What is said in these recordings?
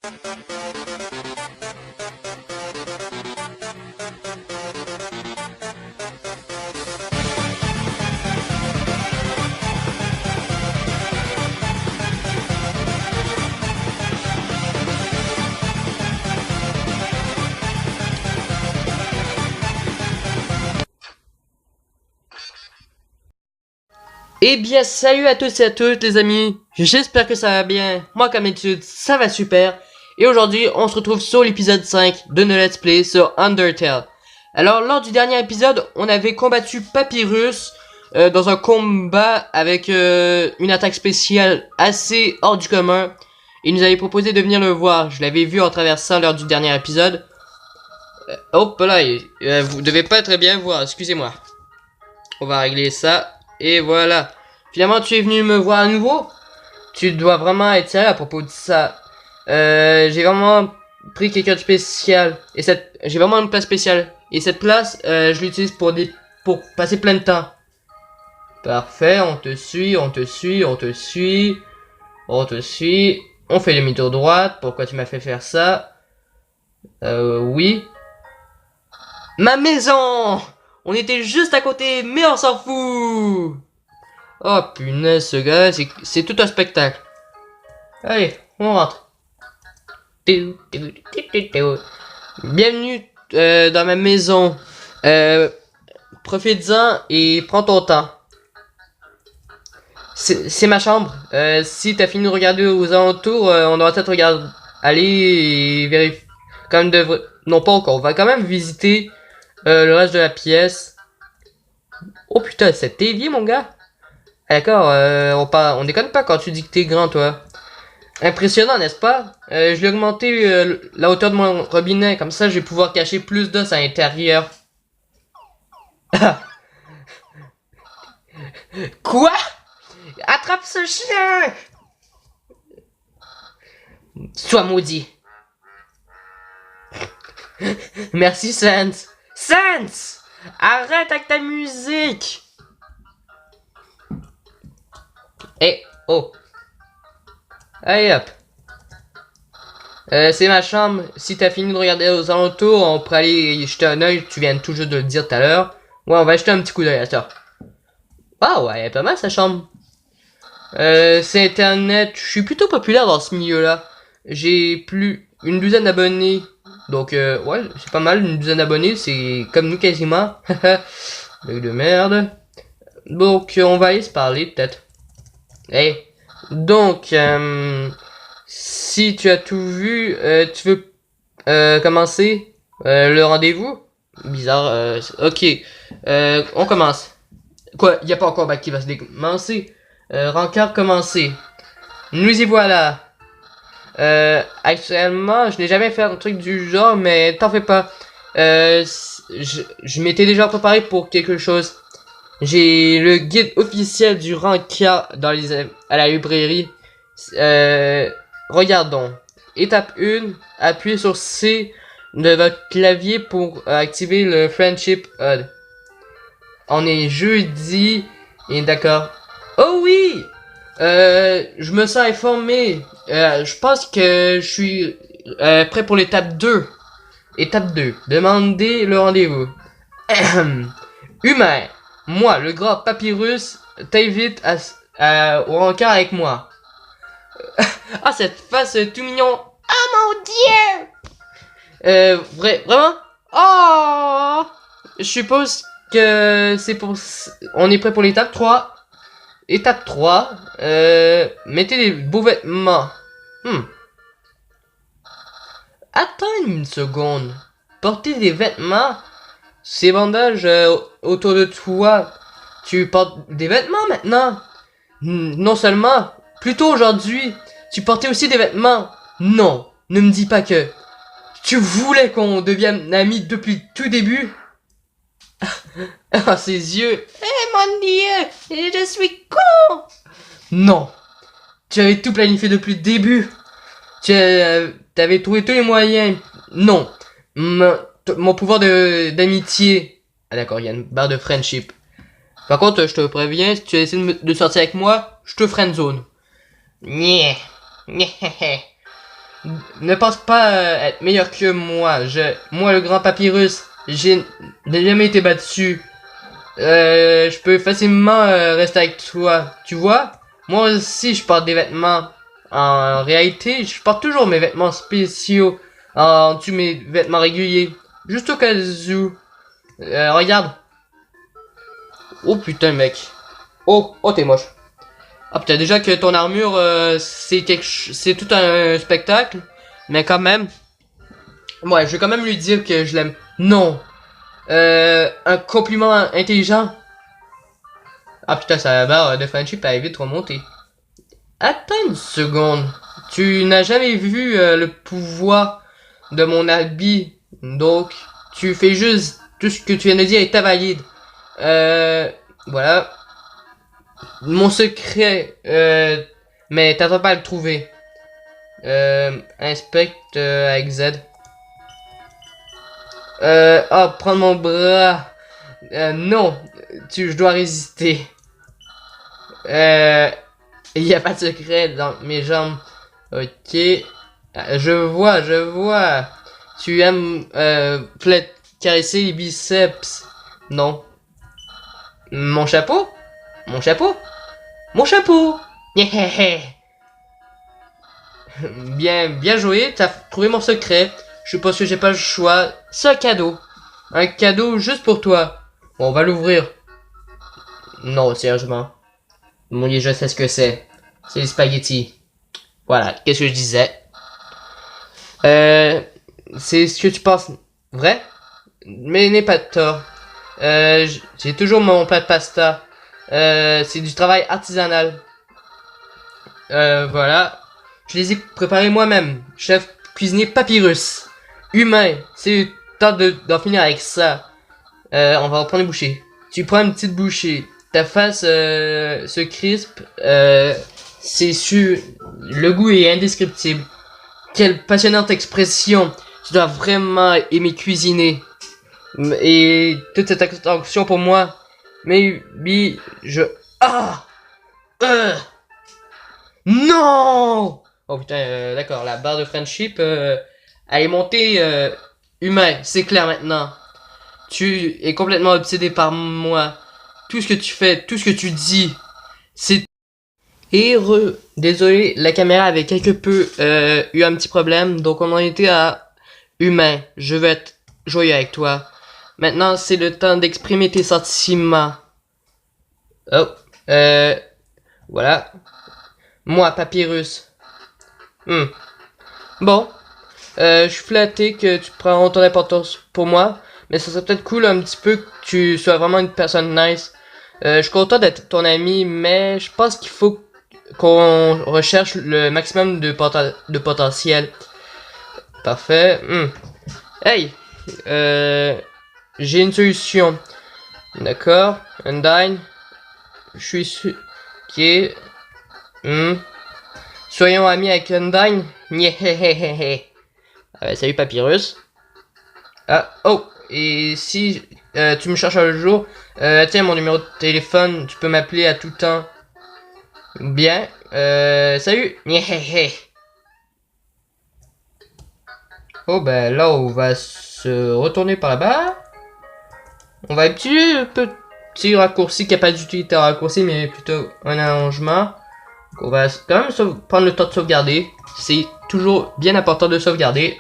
Eh bien, salut à tous et à toutes les amis, j'espère que ça va bien, moi comme d'habitude, ça va super, et aujourd'hui on se retrouve sur l'épisode 5 de nos Let's Play sur Undertale. Alors lors du dernier épisode, on avait combattu Papyrus dans un combat avec une attaque spéciale assez hors du commun. Il nous avait proposé de venir le voir, je l'avais vu en traversant lors du dernier épisode. Hop là, vous devez pas très bien voir, excusez-moi. On va régler ça. Et voilà. Finalement, tu es venu me voir à nouveau. Tu dois vraiment être sérieux à propos de ça. J'ai vraiment pris quelqu'un de spécial. Et j'ai vraiment une place spéciale. Et cette place, je l'utilise pour passer plein de temps. Parfait, on te suit, on te suit, on te suit. On te suit. On fait demi-tour droite. Pourquoi tu m'as fait faire ça? Oui. Ma maison! On était juste à côté, mais on s'en fout! Oh punaise, ce gars, c'est tout un spectacle. Allez, on rentre. Bienvenue dans ma maison. Profite-en et prends ton temps. C'est ma chambre. Si t'as fini de regarder aux alentours, on aura peut-être aller et vérifier. Non, pas encore. On va quand même visiter le reste de la pièce. Oh putain, c'est évier, mon gars. D'accord, on déconne pas quand tu dis que t'es grand, toi. Impressionnant, n'est-ce pas? Je vais augmenter la hauteur de mon robinet, comme ça je vais pouvoir cacher plus d'os à l'intérieur. Quoi? Attrape ce chien! Sois maudit. Merci, Sans. Sans! Arrête avec ta musique! Eh, oh. Allez hop. C'est ma chambre. Si t'as fini de regarder aux alentours, on pourrait aller jeter un oeil. Tu viens tout juste de le dire tout à l'heure. Ouais, on va jeter un petit coup d'œil à ça. Ah ouais, elle est pas mal sa chambre. C'est internet. Je suis plutôt populaire dans ce milieu-là. J'ai plus une douzaine d'abonnés. Donc ouais, c'est pas mal, une douzaine d'abonnés. C'est comme nous quasiment. Bug de merde. Donc on va aller se parler peut-être. Hey. Donc, si tu as tout vu, tu veux commencer le rendez-vous? Bizarre, ok. On commence. Quoi? Il n'y a pas encore qui va se commencer. Rencard commencer. Nous y voilà. Actuellement, je n'ai jamais fait un truc du genre, mais t'en fais pas. Je m'étais déjà préparé pour quelque chose. J'ai le guide officiel du Rancard à la librairie. Regardons. Étape 1. Appuyez sur C de votre clavier pour activer le Friendship HUD. On est jeudi. Et d'accord. Oh oui! Je me sens informé. Je pense que je suis prêt pour l'étape 2. Étape 2. Demandez le rendez-vous. Humain. Moi, le grand Papyrus, t'invite au rencard avec moi. Ah, cette face tout mignon. Oh mon dieu! Vraiment? Oh! Je suppose que c'est pour... On est prêt pour l'étape 3. Étape 3. Mettez des beaux vêtements. Attends une seconde. Porter des vêtements? Ces bandages autour de toi, tu portes des vêtements maintenant? Non seulement, plutôt aujourd'hui, tu portais aussi des vêtements. Non, ne me dis pas que tu voulais qu'on devienne amis depuis tout début. Ah, ses yeux. Eh mon dieu, je suis con. Non, tu avais tout planifié depuis le début. T'avais trouvé tous les moyens. Non, mon pouvoir d'amitié. Ah d'accord, il y a une barre de friendship. Par contre, je te préviens, si tu essaies de sortir avec moi, je te friendzone. Nyeh. Ne pense pas être meilleur que moi. Moi, le grand papyrus, n'ai jamais été battu. Je peux facilement rester avec toi. Tu vois? Moi aussi, je porte des vêtements. En réalité, je porte toujours mes vêtements spéciaux en dessous de mes vêtements réguliers. Juste au cas où. Regarde. Oh putain, mec. Oh, oh, t'es moche. Ah putain, déjà que ton armure, c'est tout un spectacle. Mais quand même. Ouais, je vais quand même lui dire que je l'aime. Non. Un compliment intelligent. Ah putain, sa barre de friendship a vite remonté. Attends une seconde. Tu n'as jamais vu le pouvoir de mon habit. Donc, tu fais juste tout ce que tu viens de dire est invalide. Voilà. Mon secret, mais t'attends pas à le trouver. Inspecte avec Z. Oh, prends mon bras. Non, je dois résister. Il n'y a pas de secret dans mes jambes. Ok. Je vois. Tu aimes caresser les biceps. Non. Mon chapeau? Mon chapeau? Mon chapeau! Bien joué, t'as trouvé mon secret. Je suppose que j'ai pas le choix. C'est un cadeau. Un cadeau juste pour toi. Bon, on va l'ouvrir. Non, sérieusement. Mon dieu, je sais ce que c'est. C'est les spaghettis. Voilà, qu'est-ce que je disais? C'est ce que tu penses vrai? Mais n'aie pas de tort. J'ai toujours mon plat de pasta. C'est du travail artisanal. Voilà. Je les ai préparés moi-même. Chef cuisinier papyrus. Humain. C'est temps d'en finir avec ça. On va reprendre les bouchées. Tu prends une petite bouchée. Ta face se crispe. C'est sûr. Le goût est indescriptible. Quelle passionnante expression. Tu dois vraiment aimer cuisiner. Et toute cette attention pour moi. Mais Ah! Non! Oh putain, d'accord, la barre de friendship, elle est montée humain, c'est clair maintenant. Tu es complètement obsédé par moi. Tout ce que tu fais, tout ce que tu dis, c'est... Désolé, la caméra avait quelque peu eu un petit problème, donc on en était à humain. Je veux être joyeux avec toi. Maintenant, c'est le temps d'exprimer tes sentiments. Oh, voilà. Moi, papyrus. Bon, je suis flatté que tu prends ton importance pour moi, mais ça serait peut-être cool un petit peu que tu sois vraiment une personne nice. Je suis content d'être ton ami, mais je pense qu'il faut qu'on recherche le maximum de potentiel. Parfait. Hey, j'ai une solution. D'accord, Undyne. Je suis sûr. Ok. Soyons amis avec Undyne. Salut Papyrus. Ah, oh, et si tu me cherches un jour, tiens mon numéro de téléphone, tu peux m'appeler à tout temps. Bien, salut. Oh, ben là, on va se retourner par là-bas. On va utiliser un petit raccourci qui n'a pas d'utilité à raccourci, mais plutôt un arrangement. Donc on va quand même prendre le temps de sauvegarder. C'est toujours bien important de sauvegarder.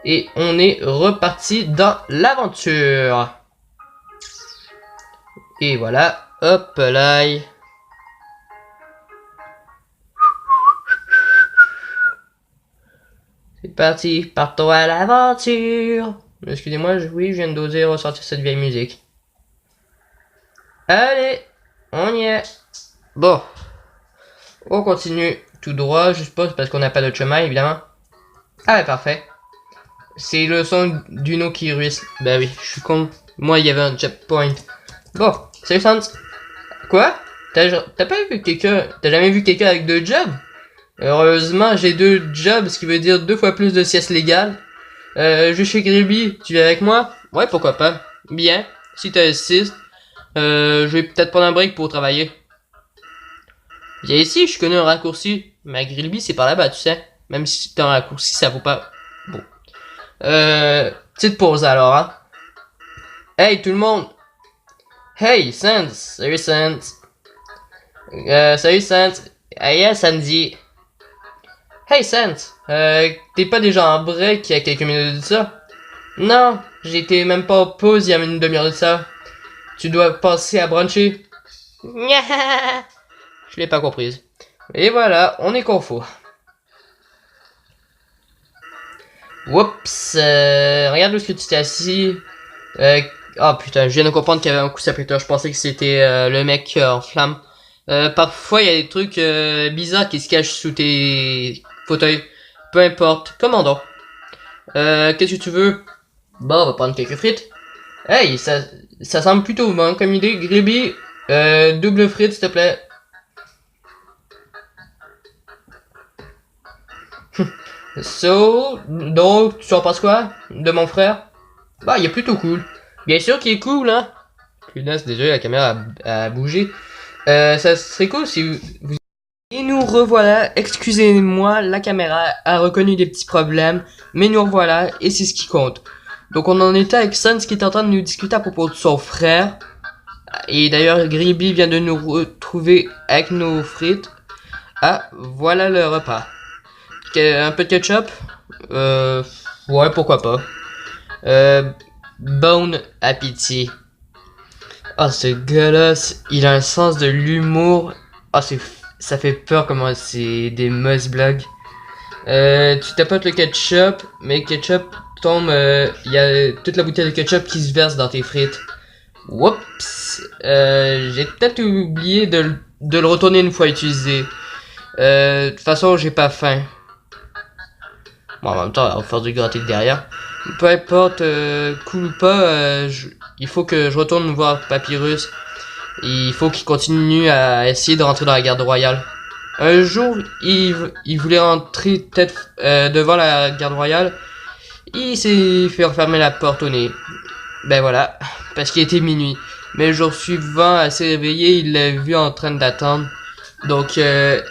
Et on est reparti dans l'aventure. Et voilà, hop là. C'est parti, partons à l'aventure. Excusez-moi, oui, je viens d'oser ressortir cette vieille musique. Allez, on y est. Bon, on continue tout droit, je suppose, parce qu'on n'a pas d'autre chemin, évidemment. Ah ouais, parfait. C'est le son d'une eau qui ruisse. Bah oui, je suis con. Moi, il y avait un checkpoint. Bon, salut Sans. Quoi? T'as pas vu quelqu'un? T'as jamais vu quelqu'un avec 2 jobs? Heureusement, j'ai 2 jobs, ce qui veut dire 2 fois plus de siestes légales. Je vais chez Gribby, tu viens avec moi? Ouais, pourquoi pas. Bien, si t'insistes. Je vais peut-être prendre un break pour travailler. Viens ici, je connais un raccourci. Mais à Grillby, c'est par là-bas, tu sais. Même si t'es en raccourci, ça vaut pas... Bon. Petite pause alors, hein. Hey, tout le monde! Hey, Sans! Salut, Sans! Salut, Sans! Hey, Sandy! Hey, Sans! T'es pas déjà en break il y a quelques minutes de ça? Non, j'étais même pas en pause il y a une demi-heure de ça. Tu dois passer à bruncher. Je l'ai pas comprise. Et voilà, on est confus. Oups, regarde où est-ce que tu t'es assis. Ah putain, je viens de comprendre qu'il y avait un coup sapéteur. Je pensais que c'était le mec en flamme. Parfois, il y a des trucs bizarres qui se cachent sous tes fauteuils. Peu importe. Commandant. Qu'est-ce que tu veux? Bon, on va prendre quelques frites. Hey, ça semble plutôt bon comme idée. Gribby, double frites, s'il te plaît. Donc, tu en penses quoi de mon frère? Bah, il est plutôt cool. Bien sûr qu'il est cool, hein. Punaise, déjà, la caméra a bougé. Ça serait cool si vous... Et nous revoilà. Excusez-moi, la caméra a reconnu des petits problèmes. Mais nous revoilà, et c'est ce qui compte. Donc, on en était avec Sans qui est en train de nous discuter à propos de son frère. Et d'ailleurs, Gribby vient de nous retrouver avec nos frites. Ah, voilà le repas. Un peu de ketchup? Ouais, pourquoi pas. Bon appétit. Ah, ce gars-là, il a un sens de l'humour. Ah, ça fait peur comment c'est des mauvaises blagues. Tu tapotes le ketchup, mais le ketchup tombe, il y a toute la bouteille de ketchup qui se verse dans tes frites. Oups, j'ai peut-être oublié de le retourner une fois utilisé. De toute façon, j'ai pas faim. Bon, en même temps, on va faire du gratter derrière. Peu importe, cool ou pas, il faut que je retourne voir Papyrus. Il faut qu'il continue à essayer de rentrer dans la garde royale. Un jour, il voulait rentrer peut-être devant la garde royale. Il s'est fait refermer la porte au nez. Ben voilà, parce qu'il était minuit. Mais le jour suivant, elle s'est réveillée, il l'a vu en train d'attendre. Donc, elle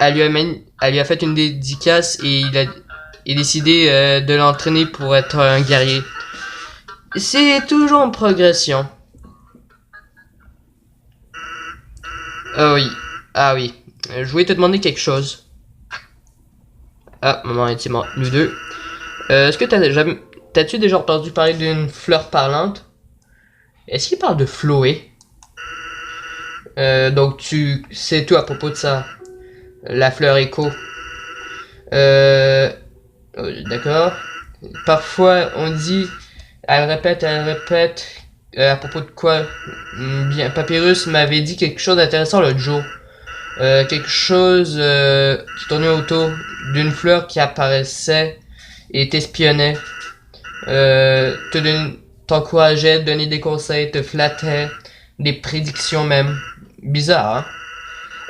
lui a fait une dédicace et il a décidé de l'entraîner pour être un guerrier. C'est toujours en progression. Ah oui, ah oui. Je voulais te demander quelque chose. Ah, moment intimement, nous deux. Est-ce que t'as-tu déjà entendu parler d'une fleur parlante? Est-ce qu'il parle de Chloé? Donc tu sais tout à propos de ça. La fleur écho. D'accord. Parfois on dit, elle répète, à propos de quoi? Bien, Papyrus m'avait dit quelque chose d'intéressant l'autre jour. Quelque chose qui tournait autour d'une fleur qui apparaissait et t'espionnait. T'encourageait, te donnait des conseils, te flattait, des prédictions même. Bizarre,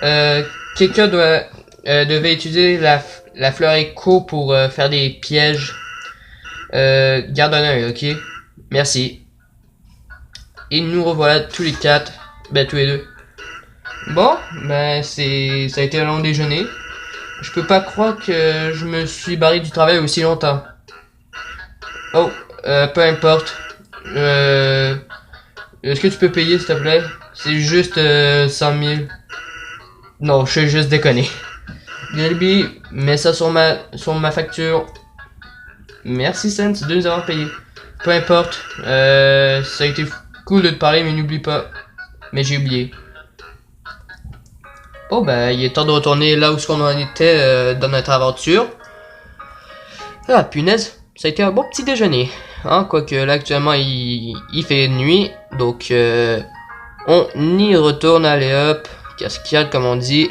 hein? Quelqu'un devait utiliser la fleur écho pour faire des pièges. Garde un œil, ok? Merci. Et nous revoilà tous les quatre. Ben, tous les deux. Bon, ben, ça a été un long déjeuner. Je peux pas croire que je me suis barré du travail aussi longtemps. Oh, peu importe. Est-ce que tu peux payer, s'il te plaît? C'est juste 100 000. Non, je suis juste déconné. Gribby, mets ça sur ma facture. Merci, Sans, de nous avoir payé. Peu importe. Ça a été cool de te parler, mais n'oublie pas. Mais j'ai oublié. Bon, ben, il est temps de retourner là où on en était dans notre aventure. Ah, punaise. Ça a été un bon petit déjeuner. Hein, quoique là, actuellement, il fait nuit. Donc, on y retourne. Allez, hop. Cascade, comme on dit.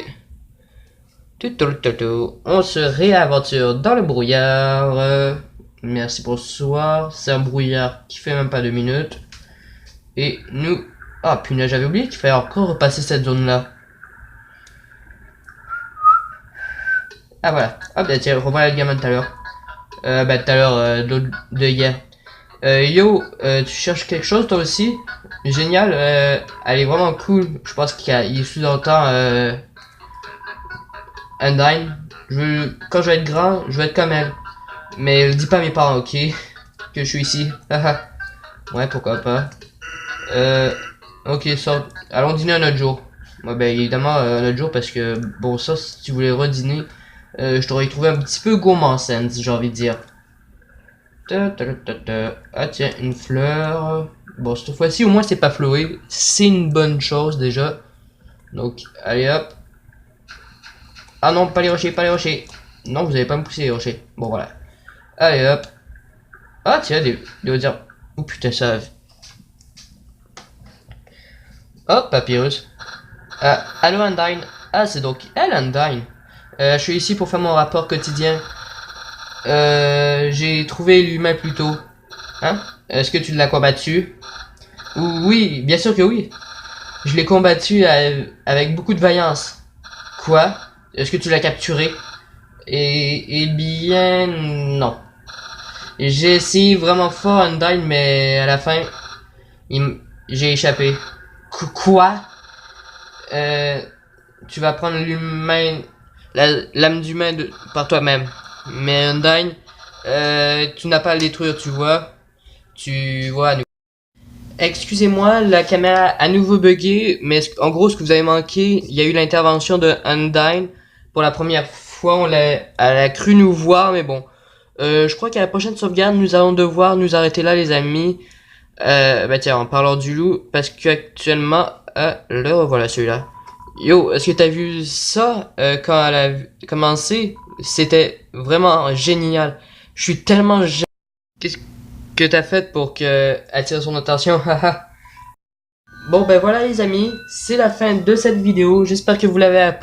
On se réaventure dans le brouillard. Merci pour ce soir. C'est un brouillard qui fait même pas 2 minutes. Et nous... Ah, punaise, j'avais oublié qu'il fallait encore repasser cette zone-là. Ah, voilà. Ah, bah tiens, revoilà le gamin de tout à l'heure. Bah tout à l'heure, de hier. Yo, tu cherches quelque chose toi aussi? Génial, elle est vraiment cool. Je pense qu'il est sous-entend Undyne. quand je vais être grand, je vais être comme elle. Mais dis pas à mes parents, ok, que je suis ici. Haha. Ouais, pourquoi pas. Ok, sort. Allons dîner un autre jour. Ouais, ben évidemment, un autre jour parce que, bon, ça, si tu voulais redîner, je t'aurais trouvé un petit peu gourmand sense, j'ai envie de dire. Ah, tiens, une fleur. Bon, cette fois-ci, au moins, c'est pas floué. C'est une bonne chose déjà. Donc, allez hop. Ah non, pas les rochers, pas les rochers. Non, vous avez pas me pousser les rochers. Bon, voilà. Allez hop. Ah, tiens, des dire. Oh putain, ça. Hop, papyrus. Allô, Undyne. Ah, c'est donc elle, Undyne. Je suis ici pour faire mon rapport quotidien. J'ai trouvé l'humain plus tôt. Hein? Est-ce que tu l'as combattu? Oui, bien sûr que oui. Je l'ai combattu avec beaucoup de vaillance. Quoi? Est-ce que tu l'as capturé? Eh bien, non. J'ai essayé vraiment fort Undyne, mais à la fin, j'ai échappé. Quoi? Euh, Tu vas prendre l'humain, l'âme d'humain par toi-même. Mais Undyne, tu n'as pas à le détruire, tu vois. Tu vois à nouveau. Excusez-moi, la caméra a à nouveau bugué, mais en gros, ce que vous avez manqué, il y a eu l'intervention de Undyne. Pour la première fois, elle a cru nous voir, mais bon. Je crois qu'à la prochaine sauvegarde, nous allons devoir nous arrêter là, les amis. Bah tiens, en parlant du loup, parce qu'actuellement, le revoilà celui-là. Yo, est-ce que t'as vu ça quand elle a commencé? C'était vraiment génial. Je suis tellement gêné. Qu'est-ce que t'as fait pour que attire son attention? Bon ben voilà les amis, c'est la fin de cette vidéo. J'espère que vous l'avez apprécié.